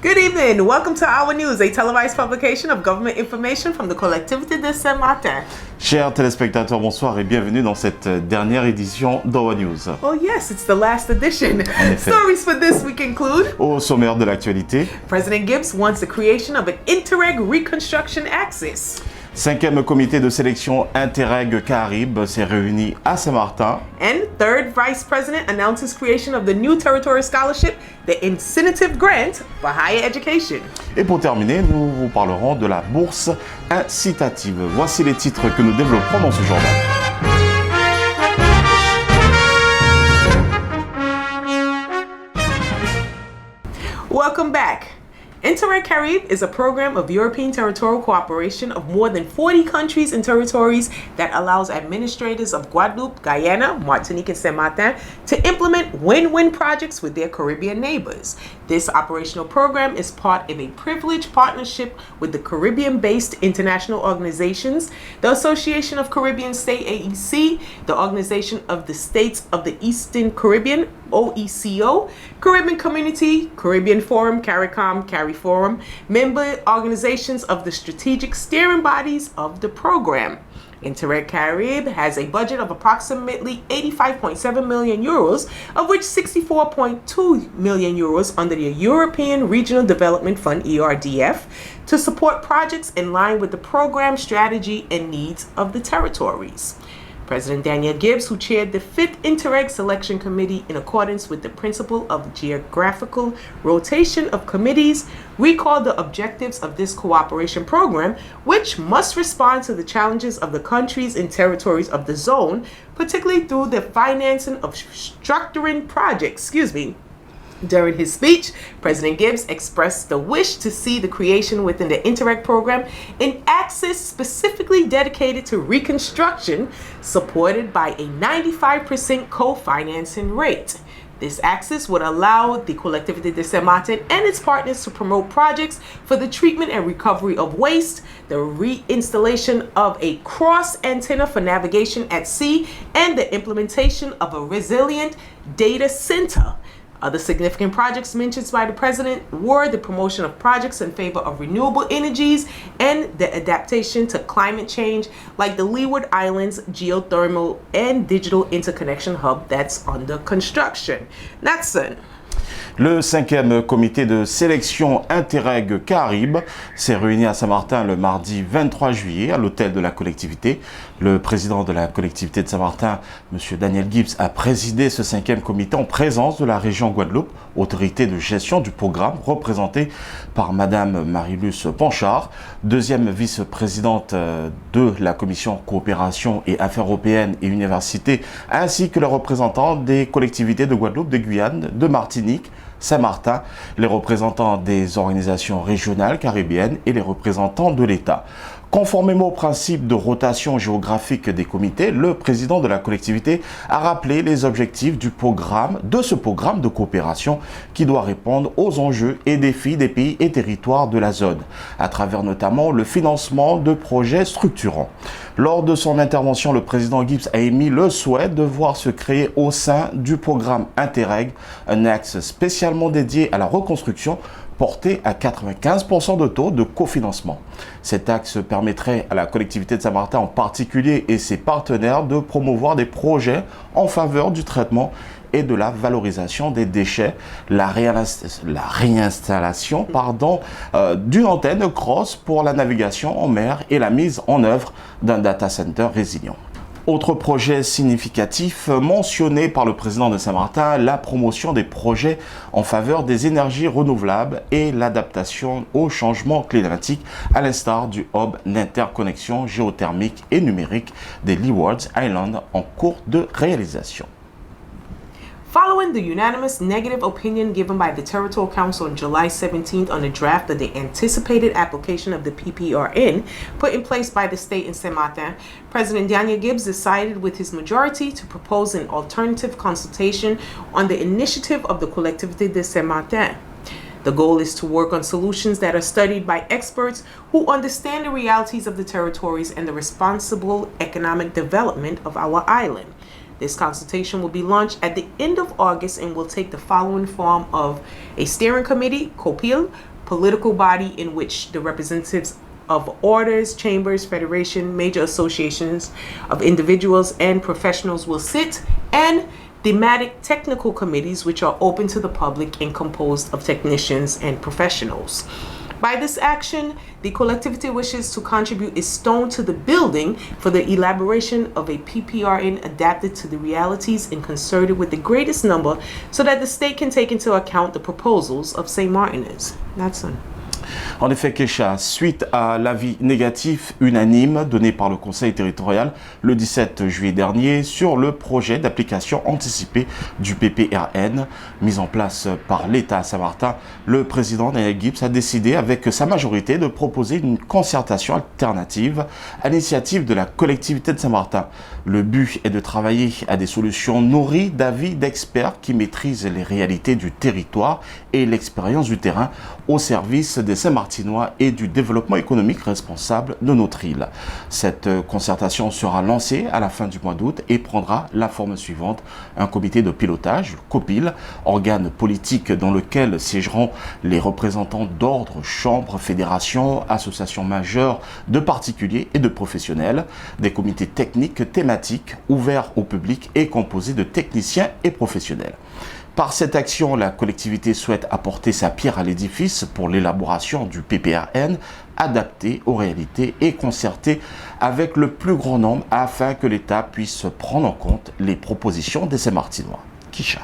Good evening. Welcome to Our News, a televised publication of government information from the Collectivité de Saint-Martin. Chers téléspectateurs, bonsoir et bienvenue dans cette dernière édition d'Our News. Oh yes, it's the last edition. Stories for this week include... Au sommaire de l'actualité, President Gibbs wants the creation of an Interreg Reconstruction Axis. 5e comité de sélection Interreg Caraïbes s'est réuni à Saint-Martin. And third Vice President announces creation of the new territorial scholarship, the Incentive Grant for Higher Education. Et pour terminer, nous vous parlerons de la bourse incitative. Voici les titres que nous développerons dans ce journal. Welcome back. Interreg Caraïbes is a program of European territorial cooperation of more than 40 countries and territories that allows administrators of Guadeloupe, Guyana, Martinique, and Saint-Martin to implement win-win projects with their Caribbean neighbors. This operational program is part of a privileged partnership with the Caribbean-based international organizations, the Association of Caribbean States AEC, the Organization of the States of the Eastern Caribbean, OECO, Caribbean Community, Caribbean Forum, CARICOM, CARIFORUM, member organizations of the strategic steering bodies of the program. Interreg Caraïbes has a budget of approximately 85.7 million euros, of which 64.2 million euros under the European Regional Development Fund, ERDF, to support projects in line with the program strategy and needs of the territories. President Daniel Gibbs, who chaired the 5th Interreg Selection Committee in accordance with the principle of geographical rotation of committees, recalled the objectives of this cooperation program, which must respond to the challenges of the countries and territories of the zone, particularly through the financing of structuring projects. During his speech, President Gibbs expressed the wish to see the creation within the Interreg program an axis specifically dedicated to reconstruction, supported by a 95% co-financing rate. This axis would allow the Collectivité de Saint-Martin and its partners to promote projects for the treatment and recovery of waste, the reinstallation of a cross antenna for navigation at sea, and the implementation of a resilient data center. Other significant projects mentioned by the president were the promotion of projects in favor of renewable energies and the adaptation to climate change, like the Leeward Islands geothermal and digital interconnection hub that's under construction. Natson. Le 5e comité de sélection Interreg Caraïbes s'est réuni à Saint-Martin le mardi 23 juillet à l'hôtel de la collectivité. Le président de la collectivité de Saint-Martin, M. Daniel Gibbs, a présidé ce 5e comité en présence de la région Guadeloupe, autorité de gestion du programme représentée par Mme Marie-Luce Panchard, deuxième vice-présidente de la commission coopération et affaires européennes et universités, ainsi que les représentants des collectivités de Guadeloupe, de Guyane, de Martinique, Saint-Martin, les représentants des organisations régionales caribéennes et les représentants de l'État. Conformément au principe de rotation géographique des comités, le président de la collectivité a rappelé les objectifs de ce programme de coopération qui doit répondre aux enjeux et défis des pays et territoires de la zone, à travers notamment le financement de projets structurants. Lors de son intervention, le président Gibbs a émis le souhait de voir se créer au sein du programme Interreg un axe spécialement dédié à la reconstruction porté à 95% de taux de cofinancement. Cet axe permettrait à la collectivité de Saint-Martin en particulier et ses partenaires de promouvoir des projets en faveur du traitement et de la valorisation des déchets, la réinstallation d'une antenne cross pour la navigation en mer et la mise en œuvre d'un data center résilient. Autre projet significatif mentionné par le président de Saint-Martin, la promotion des projets en faveur des énergies renouvelables et l'adaptation au changement climatique, à l'instar du hub d'interconnexion géothermique et numérique des Leeward Islands en cours de réalisation. Following the unanimous negative opinion given by the Territorial Council on July 17th on the draft of the anticipated application of the PPRN put in place by the state in Saint-Martin, President Daniel Gibbs decided with his majority to propose an alternative consultation on the initiative of the Collectivité de Saint-Martin. The goal is to work on solutions that are studied by experts who understand the realities of the territories and the responsible economic development of our island. This consultation will be launched at the end of August and will take the following form of a steering committee, COPIL, political body in which the representatives of orders, chambers, federation, major associations of individuals and professionals will sit, and thematic technical committees which are open to the public and composed of technicians and professionals. By this action, the collectivity wishes to contribute its stone to the building for the elaboration of a PPRN adapted to the realities and concerted with the greatest number so that the state can take into account the proposals of St. Martin's. Natson. En effet, Kesha, suite à l'avis négatif unanime donné par le Conseil territorial le 17 juillet dernier sur le projet d'application anticipée du PPRN mis en place par l'État à Saint-Martin, le président Daniel Gibbs a décidé avec sa majorité de proposer une concertation alternative à l'initiative de la collectivité de Saint-Martin. Le but est de travailler à des solutions nourries d'avis d'experts qui maîtrisent les réalités du territoire et l'expérience du terrain au service des Saint-Martinois et du développement économique responsable de notre île. Cette concertation sera lancée à la fin du mois d'août et prendra la forme suivante. Un comité de pilotage, COPIL, organe politique dans lequel siégeront les représentants d'ordres, chambres, fédérations, associations majeures de particuliers et de professionnels, des comités techniques thématiques ouverts au public et composés de techniciens et professionnels. Par cette action, la collectivité souhaite apporter sa pierre à l'édifice pour l'élaboration du PPRN adapté aux réalités et concerté avec le plus grand nombre afin que l'État puisse prendre en compte les propositions des Saint-Martinois. Kisha.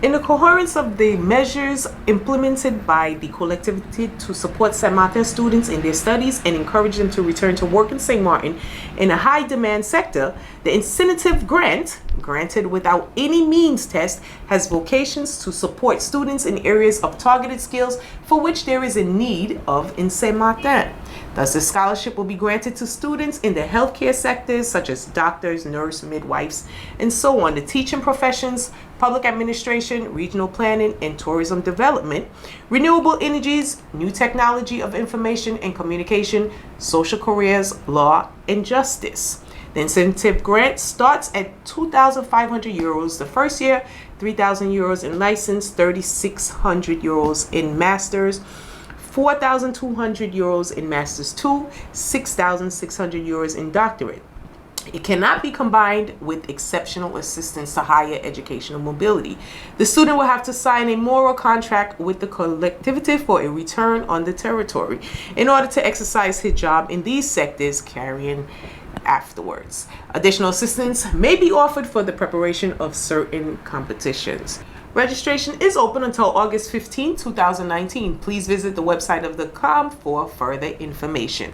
In the coherence of the measures implemented by the collectivity to support St. Martin students in their studies and encourage them to return to work in St. Martin in a high demand sector, the incentive grant, granted without any means test, has vocations to support students in areas of targeted skills for which there is a need of in St. Martin. Thus, the scholarship will be granted to students in the healthcare sectors such as doctors, nurses, midwives, and so on, the teaching professions, public administration, regional planning, and tourism development, renewable energies, new technology of information and communication, social careers, law, and justice. The incentive grant starts at €2,500 the first year, €3,000 in license, €3,600 in masters, €4,200 in Masters 2, €6,600 in Doctorate. It cannot be combined with exceptional assistance to higher educational mobility. The student will have to sign a moral contract with the collectivity for a return on the territory in order to exercise his job in these sectors carrying afterwards. Additional assistance may be offered for the preparation of certain competitions. Registration is open until August 15, 2019. Please visit the website of the COM for further information.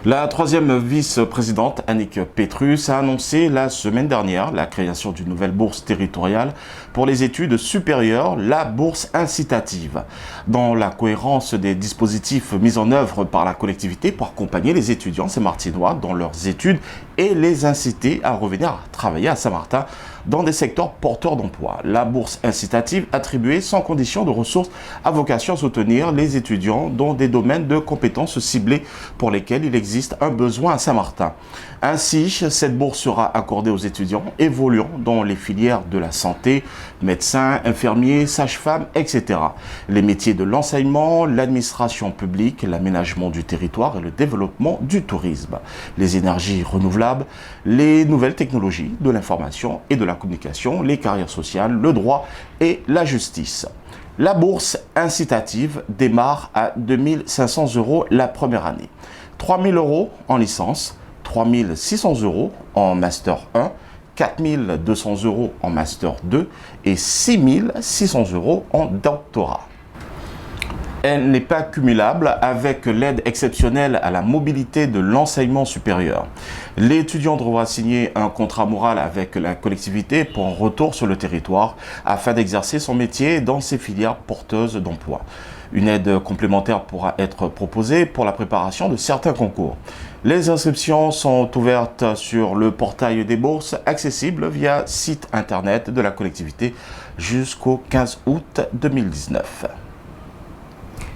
La troisième vice-présidente, Annick Petrus, a annoncé la semaine dernière la création d'une nouvelle bourse territoriale pour les études supérieures, la bourse incitative, dans la cohérence des dispositifs mis en œuvre par la collectivité pour accompagner les étudiants saint-martinois dans leurs études et les inciter à revenir à travailler à Saint-Martin dans des secteurs porteurs d'emploi. La bourse incitative attribuée sans condition de ressources a vocation à soutenir les étudiants dans des domaines de compétences ciblés pour lesquels il existe un besoin à Saint-Martin. Ainsi, cette bourse sera accordée aux étudiants évoluant dans les filières de la santé, médecins, infirmiers, sages-femmes, etc. Les métiers de l'enseignement, l'administration publique, l'aménagement du territoire et le développement du tourisme, les énergies renouvelables, les nouvelles technologies de l'information et de la communication, les carrières sociales, le droit et la justice. La bourse incitative démarre à 2 500 € la première année, 3 000 € en licence, 3 600 € en Master 1, 4 200 € en Master 2 et 6 600 € en doctorat. Elle n'est pas cumulable avec l'aide exceptionnelle à la mobilité de l'enseignement supérieur. L'étudiant devra signer un contrat moral avec la collectivité pour un retour sur le territoire afin d'exercer son métier dans ces filières porteuses d'emploi. Une aide complémentaire pourra être proposée pour la préparation de certains concours. Les inscriptions sont ouvertes sur le portail des bourses, accessible via site internet de la collectivité jusqu'au 15 août 2019.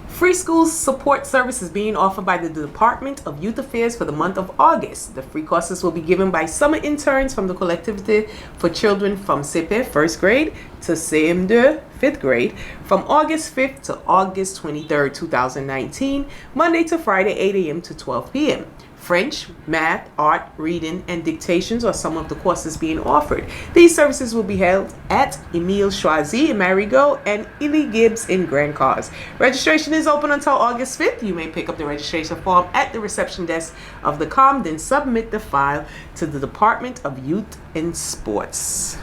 Free schools support services being offered by the Department of Youth Affairs for the month of August. The free courses will be given by summer interns from the collectivity for children from CP, first grade, to CM2, 5th grade from August 5th to August 23rd, 2019, Monday to Friday, 8 a.m. to 12 p.m. French, math, art, reading, and dictations are some of the courses being offered. These services will be held at Emile Choisy in Marigot and Ely Gibbs in Grand Cause. Registration is open until August 5th. You may pick up the registration form at the reception desk of the COM, then submit the file to the Department of Youth and Sports.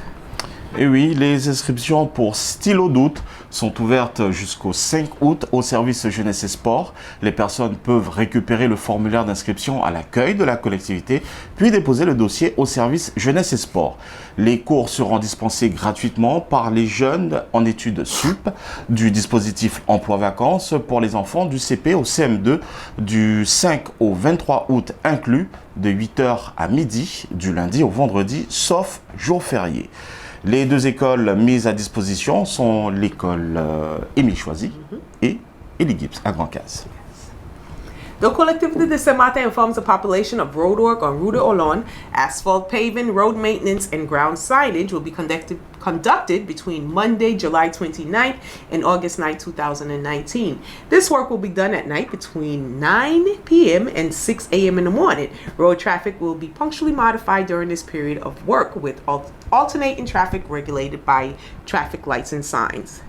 Et oui, les inscriptions pour Stylo d'août sont ouvertes jusqu'au 5 août au service jeunesse et sport. Les personnes peuvent récupérer le formulaire d'inscription à l'accueil de la collectivité, puis déposer le dossier au service jeunesse et sport. Les cours seront dispensés gratuitement par les jeunes en études sup du dispositif emploi-vacances pour les enfants du CP au CM2 du 5 au 23 août inclus, de 8h à midi, du lundi au vendredi, sauf jour férié. Les deux écoles mises à disposition sont l'école Émile Choisy et Ely Gibbs à Grand-Case. The collectivity de Saint-Martin informs the population of road work on Rue de Hollande, asphalt paving, road maintenance, and ground signage will be conducted between Monday, July 29th and August 9, 2019. This work will be done at night between 9 p.m. and 6 a.m. in the morning. Road traffic will be punctually modified during this period of work with alternating traffic regulated by traffic lights and signs.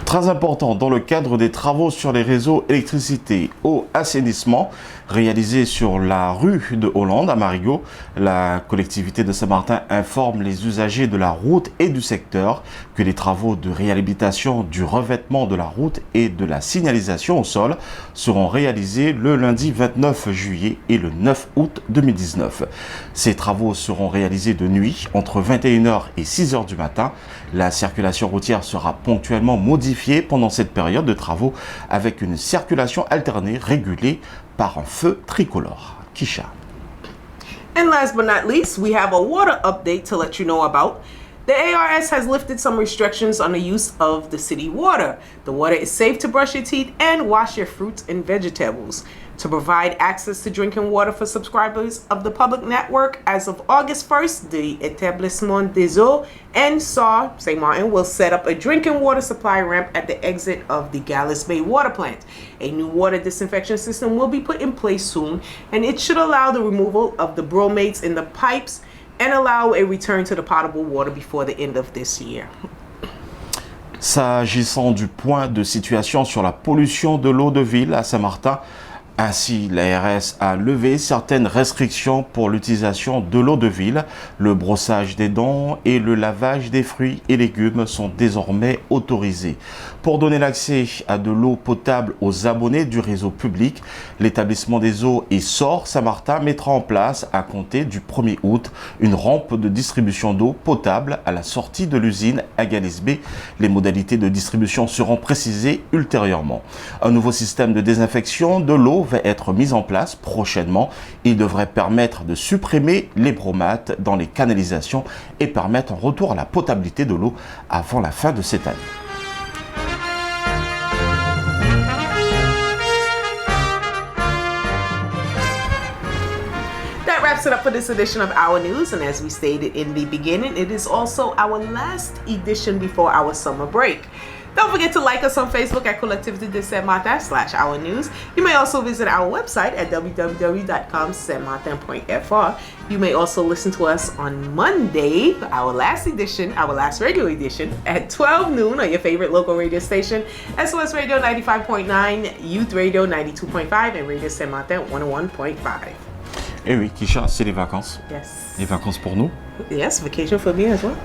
Très important, dans le cadre des travaux sur les réseaux électricité, eau, assainissement, réalisés sur la rue de Hollande à Marigot, la collectivité de Saint-Martin informe les usagers de la route et du secteur que les travaux de réhabilitation du revêtement de la route et de la signalisation au sol seront réalisés le lundi 29 juillet et le 9 août 2019. Ces travaux seront réalisés de nuit entre 21h et 6h du matin. La circulation routière sera ponctuellement modifiée pendant cette période de travaux avec une circulation alternée régulée par un feu tricolore. Kisha. And last but not least, we have a water update to let you know about. The ARS has lifted some restrictions on the use of the city water. The water is safe to brush your teeth and wash your fruits and vegetables. To provide access to drinking water for subscribers of the public network, as of August 1st, the Établissement des Eaux and SAW St. Martin will set up a drinking water supply ramp at the exit of the Gallis Bay water plant. A new water disinfection system will be put in place soon, and it should allow the removal of the bromates in the pipes and allow a return to the potable water before the end of this year. S'agissant du point de situation sur la pollution de l'eau de ville à Saint-Martin, ainsi, l'ARS a levé certaines restrictions pour l'utilisation de l'eau de ville. Le brossage des dents et le lavage des fruits et légumes sont désormais autorisés. Pour donner l'accès à de l'eau potable aux abonnés du réseau public, l'établissement des eaux et SOR Saint-Martin mettra en place, à compter du 1er août, une rampe de distribution d'eau potable à la sortie de l'usine à Gallis Bay. Les modalités de distribution seront précisées ultérieurement. Un nouveau système de désinfection de l'eau va être mis en place prochainement. Il devrait permettre de supprimer les bromates dans les canalisations et permettre un retour à la potabilité de l'eau avant la fin de cette année. That wraps it up for this edition of Our News, and as we stated in the beginning, it is also our last edition before our summer break. Don't forget to like us on Facebook at Collectivité de Saint-Martin/Our News. You may also visit our website at www.saintmartin.fr. You may also listen to us on Monday, our last regular edition, at 12 noon on your favorite local radio station, SOS Radio 95.9, Youth Radio 92.5, and Radio Saint-Martin 101.5. Eh oui, Kisha, c'est les vacances. Yes. Les vacances pour nous. Yes, vacation for me as well.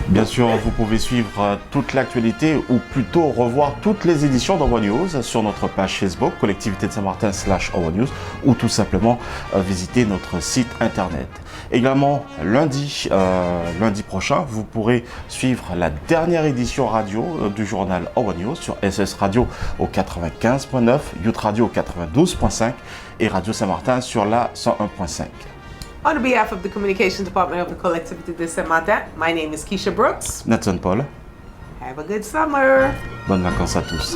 Bien sûr, vous pouvez suivre toute l'actualité ou plutôt revoir toutes les éditions d'Our News sur notre page Facebook, Collectivité de Saint-Martin/Our News, ou tout simplement visiter notre site internet. Également, lundi prochain, vous pourrez suivre la dernière édition radio du journal Our News sur SS Radio au 95.9, Youth Radio au 92.5 et Radio Saint-Martin sur la 101.5. On behalf of the Communications Department of the Collectivité de Saint-Martin, my name is Keisha Brooks. Nathan Paul. Have a good summer. Bonnes vacances à tous.